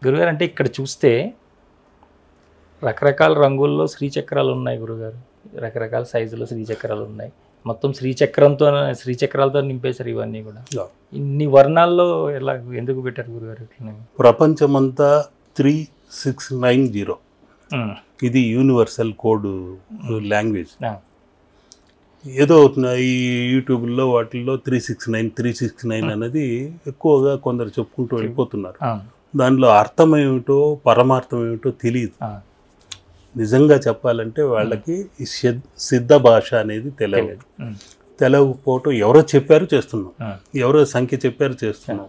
గురుగారు అంటే ఇక్కడ చూస్తే రకరకాల రంగుల్లో శ్రీచక్రాలు ఉన్నాయి గురుగారు. రకరకాల సైజులో శ్రీచక్రాలు ఉన్నాయి. మొత్తం శ్రీచక్రాలతో నింపేశారు ఇవన్నీ కూడా. ఇన్ని వర్ణాల్లో ఎలా ఎందుకు పెట్టారు గురుగారు? ప్రపంచమంతా 3690 ఇది యూనివర్సల్ కోడ్ లాంగ్వేజ్. ఏదో ఈ యూట్యూబ్లో వాటిల్లో 369 అనేది ఎక్కువగా కొందరు చెప్పుకుంటూ వెళ్ళిపోతున్నారు. దానిలో అర్థం ఏమిటో పరమార్థం ఏమిటో తెలియదు. నిజంగా చెప్పాలంటే వాళ్ళకి సిద్ధ భాష అనేది తెలియకపోవటం. ఎవరో చెప్పారు చేస్తున్నాం, ఎవరో సంఖ్య చెప్పారు చేస్తున్నాం,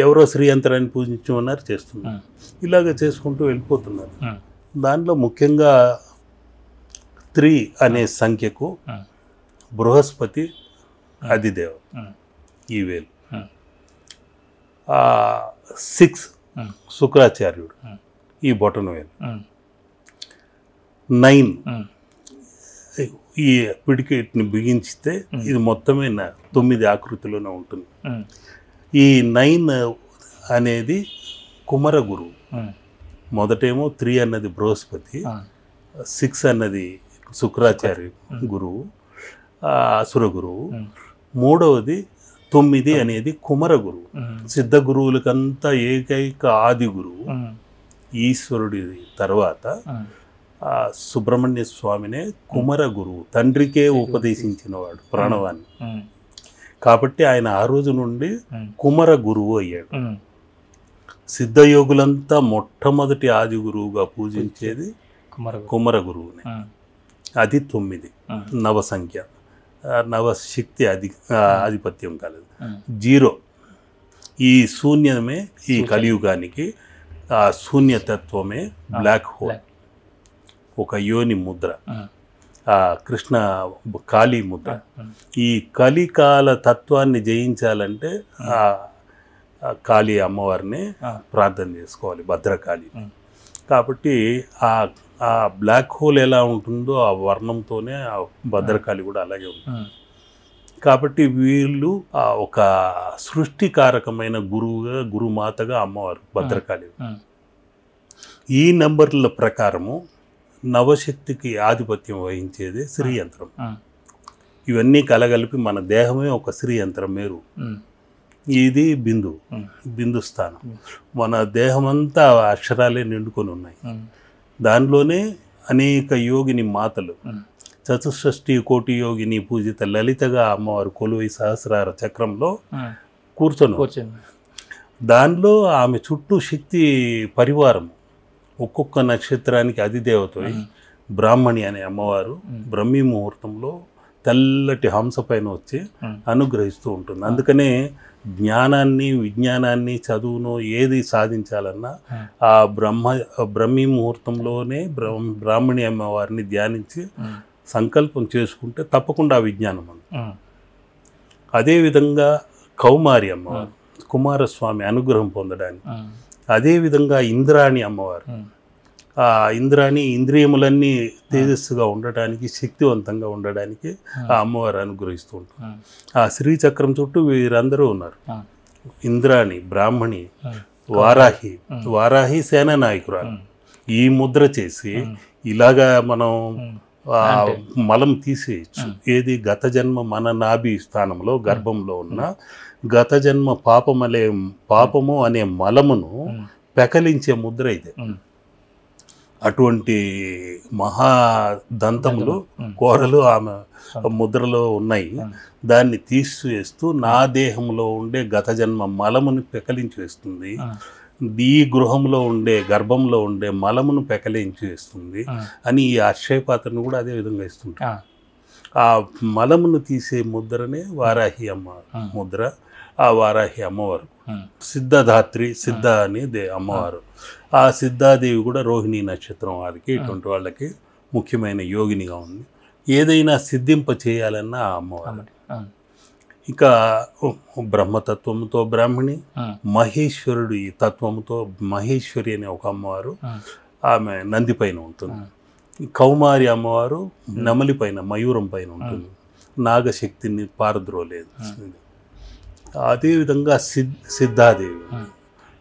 ఎవరో శ్రీయంత్రాన్ని పూజించమన్నారు చేస్తున్నాం, ఇలాగ చేసుకుంటూ వెళ్ళిపోతున్నారు. దానిలో ముఖ్యంగా 3 అనే సంఖ్యకు బృహస్పతి అధిదేవ, ఈ వేలు. 6 శుక్రాచార్యుడు, ఈ బొటన వేలు. 9 ఈ పిడికిని బిగించితే ఇది మొత్తమే 9 ఆకృతిలోనే ఉంటుంది. ఈ 9 అనేది కుమర గురువు. మొదటేమో 3 అన్నది బృహస్పతి, 6 అన్నది శుక్రాచార్య గురువు, అసుర గురువు. మూడవది 9 అనేది కుమర గురువు. సిద్ధ గురువులకంతా ఏకైక ఆది గురువు ఈశ్వరుడి తర్వాత సుబ్రహ్మణ్య స్వామినే కుమర గురువు, తండ్రికే ఉపదేశించినవాడు ప్రణవాన్ని. కాబట్టి ఆయన ఆ రోజు నుండి కుమర గురువు అయ్యాడు. సిద్ధయోగులంతా మొట్టమొదటి ఆది గురువుగా పూజించేది కుమర గురువుని. అది 9 నవ సంఖ్య, నవశక్తి ఆధిపత్యం కలదు. 0 ఈ శూన్యమే ఈ కలియుగానికి, ఆ శూన్యతత్వమే బ్లాక్ హోల్, ఒక యోని ముద్ర, ఆ కృష్ణ కాళీ ముద్ర. ఈ కలికాల తత్వాన్ని జయించాలంటే ఆ కాళీ అమ్మవారిని ప్రార్థన చేసుకోవాలి, భద్రకాళి. కాబట్టి ఆ బ్లాక్ హోల్ ఎలా ఉంటుందో ఆ వర్ణంతోనే ఆ భద్రకాళి కూడా అలాగే ఉంటుంది. కాబట్టి వీళ్ళు ఒక సృష్టికారకమైన గురువుగా, గురుమాతగా అమ్మవారు భద్రకాళి. ఈ నెంబర్ల ప్రకారము నవశక్తికి ఆధిపత్యం వహించేది శ్రీయంత్రం. ఇవన్నీ కలగలిపి మన దేహమే ఒక శ్రీయంత్రం మేరు. ఇది బిందు స్థానం. మన దేహమంతా అక్షరాలే నిండుకొని ఉన్నాయి. దానిలోనే అనేక యోగిని మాతలు, చతుషష్ఠి కోటి యోగిని పూజిత లలితగా అమ్మవారు కొలువై సహస్రార చక్రంలో కూర్చొని, దానిలో ఆమె చుట్టూ శక్తి పరివారం. ఒక్కొక్క నక్షత్రానికి అధిదేవత బ్రాహ్మణి అనే అమ్మవారు బ్రహ్మీ ముహూర్తంలో తెల్లటి హంస పైన వచ్చి అనుగ్రహిస్తూ ఉంటుంది. అందుకనే జ్ఞానాన్ని, విజ్ఞానాన్ని, చదువును ఏది సాధించాలన్నా ఆ బ్రహ్మీ ముహూర్తంలోనే బ్రాహ్మణి అమ్మవారిని ధ్యానించి సంకల్పం చేసుకుంటే తప్పకుండా ఆ విజ్ఞానం ఉంది. అదేవిధంగా కౌమారి అమ్మవారు కుమారస్వామి అనుగ్రహం పొందడానికి. అదేవిధంగా ఇంద్రాణి అమ్మవారు, ఆ ఇంద్రాణి ఇంద్రియములన్నీ తేజస్సుగా ఉండటానికి, శక్తివంతంగా ఉండడానికి ఆ అమ్మవారు అనుగ్రహిస్తూ ఉంటుంది. ఆ శ్రీచక్రం చుట్టూ వీరందరూ ఉన్నారు. ఇంద్రాణి, బ్రాహ్మణి, వారాహి సేనా నాయకురాలు. ఈ ముద్ర చేసి ఇలాగా మనం మలం తీసేయచ్చు. ఏది గత జన్మ మన నాభి స్థానంలో గర్భంలో ఉన్న గత జన్మ పాపము అనే మలమును పెకలించే ముద్ర ఇది. అటువంటి మహాదంతములు, కోరలు ఆమె ముద్రలో ఉన్నాయి. దాన్ని తీసివేస్తూ నా దేహంలో ఉండే గత జన్మ మలమును పెకలించి వేస్తుంది. ఈ గృహంలో ఉండే, గర్భంలో ఉండే మలమును పెకలించి వేస్తుంది అని ఈ అక్షయపాత్రను కూడా అదే విధంగా ఇస్తుంటారు. ఆ మలమును తీసే ముద్రనే వారాహి అమ్మ ముద్ర. ఆ వారాహి అమ్మవారు సిద్ధధాత్రి, సిద్ధ అనేది అమ్మవారు. ఆ సిద్ధాదేవి కూడా రోహిణి నక్షత్రం వారికి, ఇటువంటి వాళ్ళకి ముఖ్యమైన యోగినిగా ఉంది. ఏదైనా సిద్ధింప చేయాలన్నా ఆ అమ్మవారు. ఇక బ్రహ్మతత్వంతో బ్రాహ్మణి, మహేశ్వరుడు ఈ తత్వంతో మహేశ్వరి అనే ఒక అమ్మవారు, ఆమె నంది పైన ఉంటుంది. కౌమారి అమ్మవారు నెమలి పైన, మయూరం పైన ఉంటుంది. నాగశక్తిని పారద్రోలేదు. అదేవిధంగా సిద్ధాదేవి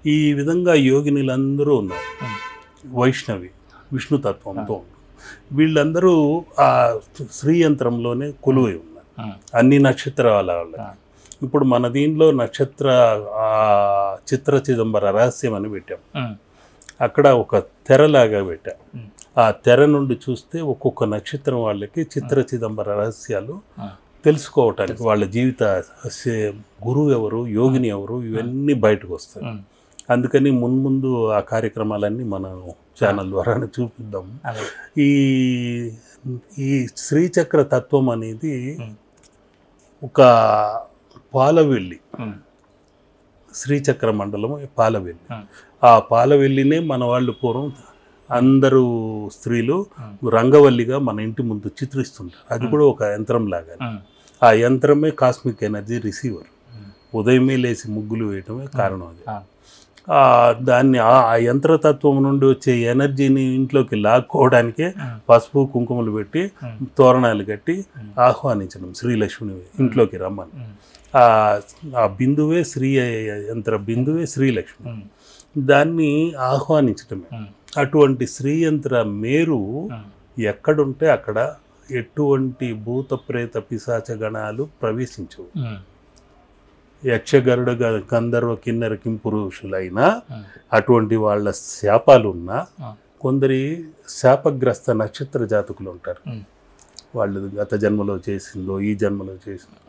ఈ విధంగా యోగినులందరూ ఉన్నారు. వైష్ణవి విష్ణుతత్వంతో ఉన్నారు. వీళ్ళందరూ ఆ శ్రీయంత్రంలోనే కొలువై ఉన్నారు, అన్ని నక్షత్రాల వాళ్ళకి. ఇప్పుడు మన దీనిలో నక్షత్ర చిత్ర చిదంబర రహస్యం అని పెట్టాం. అక్కడ ఒక తెరలాగా పెట్టాం. ఆ తెర నుండి చూస్తే ఒక్కొక్క నక్షత్రం వాళ్ళకి చిత్ర చిదంబర రహస్యాలు తెలుసుకోవటానికి, వాళ్ళ జీవిత గురువు ఎవరు, యోగిని ఎవరు, ఇవన్నీ బయటకు వస్తాయి. అందుకని మున్ముందు ఆ కార్యక్రమాలన్నీ మనం ఛానల్ ద్వారా చూపిద్దాం. ఈ శ్రీచక్ర తత్వం అనేది ఒక పాలవెల్లి, శ్రీచక్ర మండలం పాలవెల్లి. ఆ పాలవెల్లినే మన వాళ్ళు పూర్వం అందరూ స్త్రీలు రంగవల్లిగా మన ఇంటి ముందు చిత్రిస్తుంటారు. అది కూడా ఒక యంత్రం లాగా. ఆ యంత్రమే కాస్మిక్ ఎనర్జీ రిసీవర్. ఉదయమే లేచి ముగ్గులు వేయటమే కారణం అది. దాన్ని ఆ యంత్రతత్వం నుండి వచ్చే ఎనర్జీని ఇంట్లోకి లాక్కోవడానికే పసుపు కుంకుమలు పెట్టి తోరణాలు కట్టి ఆహ్వానించడం, శ్రీలక్ష్మిని ఇంట్లోకి రమ్మని. ఆ బిందువే యంత్ర బిందువే శ్రీలక్ష్మి, దాన్ని ఆహ్వానించడమే. అటువంటి శ్రీయంత్ర మేరు ఎక్కడుంటే అక్కడ ఎటువంటి భూత ప్రేత పిశాచ గణాలు ప్రవేశించవు. యక్షగరుడ గంధర్వ కిన్నెర కింపురుషులైనా అటువంటి వాళ్ళ శాపాలున్నా, కొందరి శాపగ్రస్త నక్షత్ర జాతకులు ఉంటారు. వాళ్ళు గత జన్మలో చేసిందో ఈ జన్మలో చేసిందో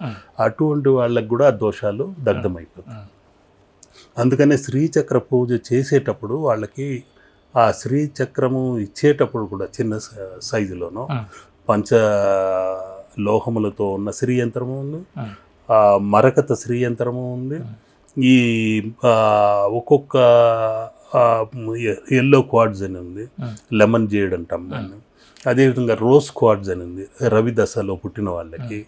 అటువంటి వాళ్ళకు కూడా ఆ దోషాలు దగ్ధమైపోతాయి. అందుకనే శ్రీచక్ర పూజ చేసేటప్పుడు వాళ్ళకి ఆ శ్రీచక్రము ఇచ్చేటప్పుడు కూడా చిన్న సైజులోనో పంచ లోహములతో ఉన్న శ్రీయంత్రము ఉంది, మరకత శ్రీయంత్రము ఉంది. ఈ ఒక్కొక్క ఎల్లో క్వార్డ్స్ అని ఉంది, లెమన్ జేడ్ అంటాం దాన్ని. అదేవిధంగా రోజ్ క్వార్డ్స్ అని ఉంది రవి దశలో పుట్టిన వాళ్ళకి,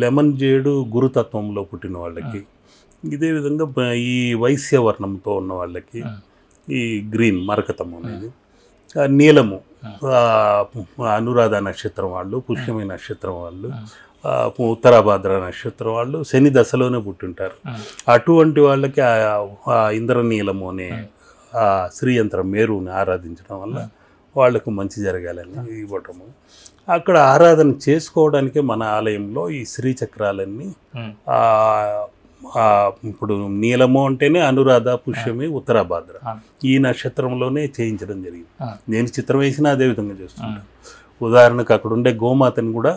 లెమన్ జేడు గురుతత్వంలో పుట్టిన వాళ్ళకి. ఇదే విధంగా ఈ వైశ్యవర్ణంతో ఉన్న వాళ్ళకి ఈ గ్రీన్ మరకతము అనేది, నీలము అనురాధ నక్షత్రం వాళ్ళు, పుష్యమి నక్షత్రం వాళ్ళు, ఉత్తరాభాద్ర నక్షత్రం వాళ్ళు శని దశలోనే పుట్టింటారు. అటువంటి వాళ్ళకి ఆ ఇంద్రనీలము అనే ఆ శ్రీయంత్ర మేరుని ఆరాధించడం వల్ల వాళ్ళకు మంచి జరగాలని ఇవ్వటము. అక్కడ ఆరాధన చేసుకోవడానికే మన ఆలయంలో ఈ శ్రీచక్రాలన్నీ ఇప్పుడు నీలము అంటేనే అనురాధ, పుష్యమి, ఉత్తరాభాద్ర ఈ నక్షత్రంలోనే చేయించడం జరిగింది. నేను చిత్రం వేసినా అదే విధంగా చేస్తుంటాను. ఉదాహరణకు అక్కడ ఉండే గోమాతని కూడా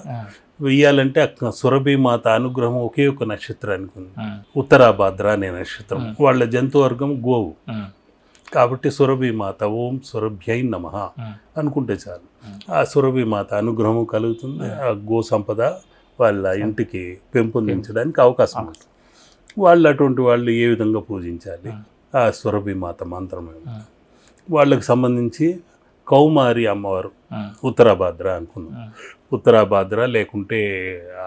వెయ్యాలంటే సురభిమాత అనుగ్రహం ఒకే ఒక నక్షత్రానికి ఉంది, ఉత్తరాభాద్ర అనే నక్షత్రం. వాళ్ళ జంతువర్గం గోవు కాబట్టి సురభిమాత ఓం సురభ్యై నమః అనుకుంటే చాలు, ఆ సురభిమాత అనుగ్రహం కలుగుతుంది. ఆ గో సంపద వాళ్ళ ఇంటికి పెంపొందించడానికి అవకాశం ఉంటుంది. వాళ్ళు అటువంటి వాళ్ళు ఏ విధంగా పూజించాలి, ఆ సురభిమాత మంత్రమే. వాళ్ళకి సంబంధించి కౌమారి అమ్మవారు ఉత్తరాభాద్ర అనుకున్నాం. ఉత్తరాభాద్ర లేకుంటే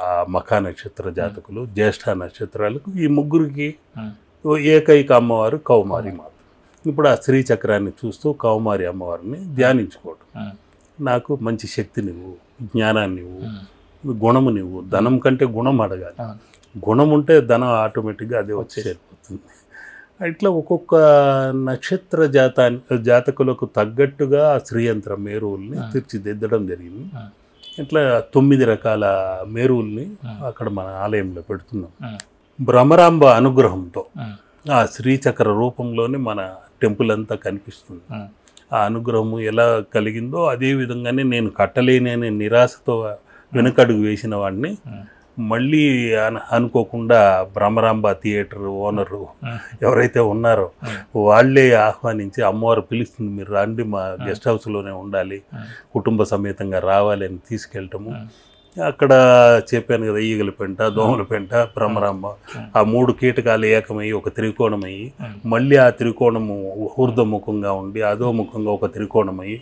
ఆ మఖా నక్షత్ర జాతకులు, జ్యేష్ఠ నక్షత్రాలకు ఈ ముగ్గురికి ఏకైక అమ్మవారు కౌమారి మాత. ఇప్పుడు ఆ శ్రీచక్రాన్ని చూస్తూ కౌమారి అమ్మవారిని ధ్యానించుకోవడం. నాకు మంచి శక్తినివ్వు, జ్ఞానాన్నివ్వు, గుణము నువ్వు. ధనం కంటే గుణం అడగాలి. గుణం ఉంటే ధనం ఆటోమేటిక్గా అదే వచ్చి చేరిపోతుంది. ఇట్లా ఒక్కొక్క నక్షత్ర జాతకులకు తగ్గట్టుగా శ్రీయంత్ర మేరువుల్ని తీర్చిదిద్దడం జరిగింది. ఇట్లా 9 రకాల మేరువుల్ని అక్కడ మన ఆలయంలో పెడుతున్నాం. భ్రమరాంబ అనుగ్రహంతో ఆ శ్రీచక్ర రూపంలోనే మన టెంపుల్ అంతా కనిపిస్తుంది. ఆ అనుగ్రహము ఎలా కలిగిందో అదే విధంగానే నేను కట్టలేని అనే నిరాశతో వెనుకడుగు వేసిన వాడిని మళ్ళీ అనుకోకుండా భ్రమరాంబ థియేటర్ ఓనరు ఎవరైతే ఉన్నారో వాళ్ళే ఆహ్వానించి, అమ్మవారు పిలుస్తుంది మీరు రండి, మా గెస్ట్ హౌస్లోనే ఉండాలి, కుటుంబ సమేతంగా రావాలి అని తీసుకెళ్ళటము. అక్కడ చెప్పాను కదా, ఈగల పెంట, దోమల పెంట, భ్రమరాంబ, ఆ 3 కీటకాలు ఏకమయ్యి ఒక త్రికోణమయ్యి, మళ్ళీ ఆ త్రికోణము ఊర్ధ్వముఖంగా ఉండి అధోముఖంగా ఒక త్రికోణమయ్యి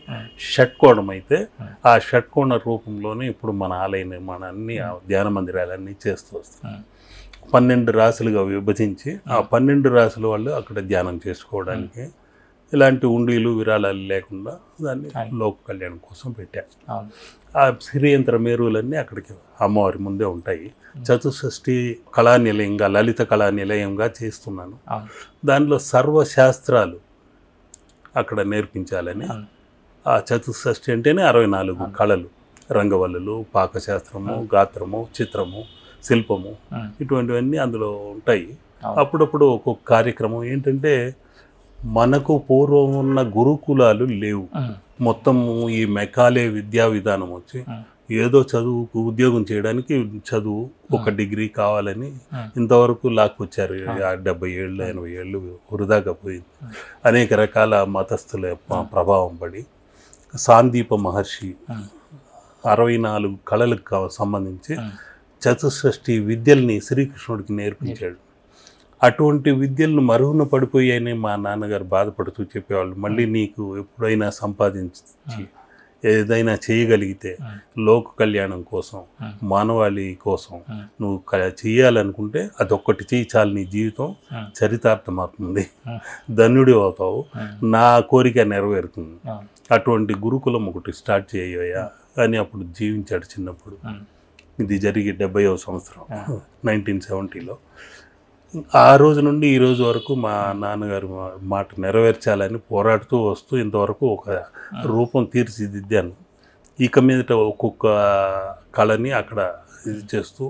షట్కోణమైతే ఆ షట్కోణ రూపంలోనే ఇప్పుడు మన ఆలయ నిర్మాణాన్ని, ఆ ధ్యాన మందిరాలన్నీ చేస్తూ వస్తాం. 12 రాసులుగా విభజించి ఆ 12 రాసుల వాళ్ళు అక్కడ ధ్యానం చేసుకోవడానికి ఇలాంటి ఉండీలు విరాళాలు లేకుండా దాన్ని లోక కళ్యాణం కోసం పెట్టాను. ఆ శ్రీయంత్ర మేరువులన్నీ అక్కడికి అమ్మవారి ముందే ఉంటాయి. చతుషష్ఠి కళానిలయంగా, లలిత కళానిలయంగా చేస్తున్నాను. దానిలో సర్వశాస్త్రాలు అక్కడ నేర్పించాలని. ఆ చతుషష్ఠి అంటేనే 64 కళలు, రంగవల్లులు, పాకశాస్త్రము, గాత్రము, చిత్రము, శిల్పము, ఇటువంటివన్నీ అందులో ఉంటాయి. అప్పుడప్పుడు ఒక్కొక్క కార్యక్రమం ఏంటంటే, మనకు పూర్వం ఉన్న గురుకులాలు లేవు. మొత్తం ఈ మెకాలే విద్యా విధానం వచ్చి ఏదో చదువుకు ఉద్యోగం చేయడానికి చదువు ఒక డిగ్రీ కావాలని ఇంతవరకు లాక్కొచ్చారు. 70 ఏళ్ళు 80 ఏళ్ళు వృధాగా పోయింది. అనేక రకాల మతస్థుల ప్రభావం పడి సాందీప మహర్షి 64 కళలకు సంబంధించి చతుషష్ఠి విద్యల్ని శ్రీకృష్ణుడికి నేర్పించాడు. అటువంటి విద్యలను మరుగున పడిపోయాయని మా నాన్నగారు బాధపడుతూ చెప్పేవాళ్ళు. మళ్ళీ నీకు ఎప్పుడైనా సంపాదించి ఏదైనా చేయగలిగితే లోక కళ్యాణం కోసం, మానవాళి కోసం నువ్వు చేయాలనుకుంటే అదొక్కటి చేయి చాలు, నీ జీవితం చరితార్థమవుతుంది, ధన్యుడి అవుతావు, నా కోరిక నెరవేరుతుంది. అటువంటి గురుకులం ఒకటి స్టార్ట్ చేయవయ్యా అని అప్పుడు జీవించాడు చిన్నప్పుడు. ఇది జరిగి 70వ సంవత్సరం 1970లో. ఆ రోజు నుండి ఈ రోజు వరకు మా నాన్నగారు మాట నెరవేర్చాలని పోరాడుతూ వస్తూ ఇంతవరకు ఒక రూపం తీర్చిదిద్దాను. ఇక మీదట ఒక్కొక్క కళని అక్కడ ఇది చేస్తూ,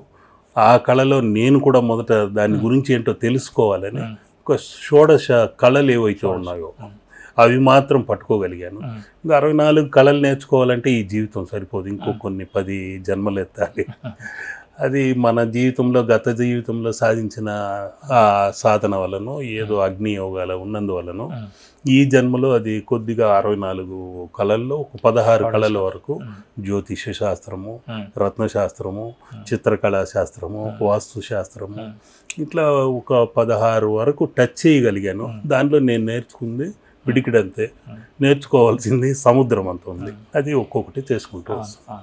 ఆ కళలో నేను కూడా మొదట దాని గురించి ఏంటో తెలుసుకోవాలని ఒక 16 కళలు ఏవైతే ఉన్నాయో అవి మాత్రం పట్టుకోగలిగాను. ఇంకా 64 కళలు నేర్చుకోవాలంటే ఈ జీవితం సరిపోదు, ఇంకో కొన్ని 10 జన్మలు ఎత్తాలి. అది మన జీవితంలో, గత జీవితంలో సాధించిన ఆ సాధన వలన, ఏదో అగ్నియోగాల ఉన్నందువలన ఈ జన్మలో అది కొద్దిగా 64 కళల్లో ఒక 16 కళల వరకు జ్యోతిష శాస్త్రము, రత్నశాస్త్రము, చిత్రకళా శాస్త్రము, వాస్తు శాస్త్రము, ఇట్లా ఒక 16 వరకు టచ్ చేయగలిగాను. దాంట్లో నేను నేర్చుకుంది పిడికిడంతే, నేర్చుకోవాల్సింది సముద్రం అంత ఉంది. అది ఒక్కొక్కటి చేసుకుంటూ వస్తాను.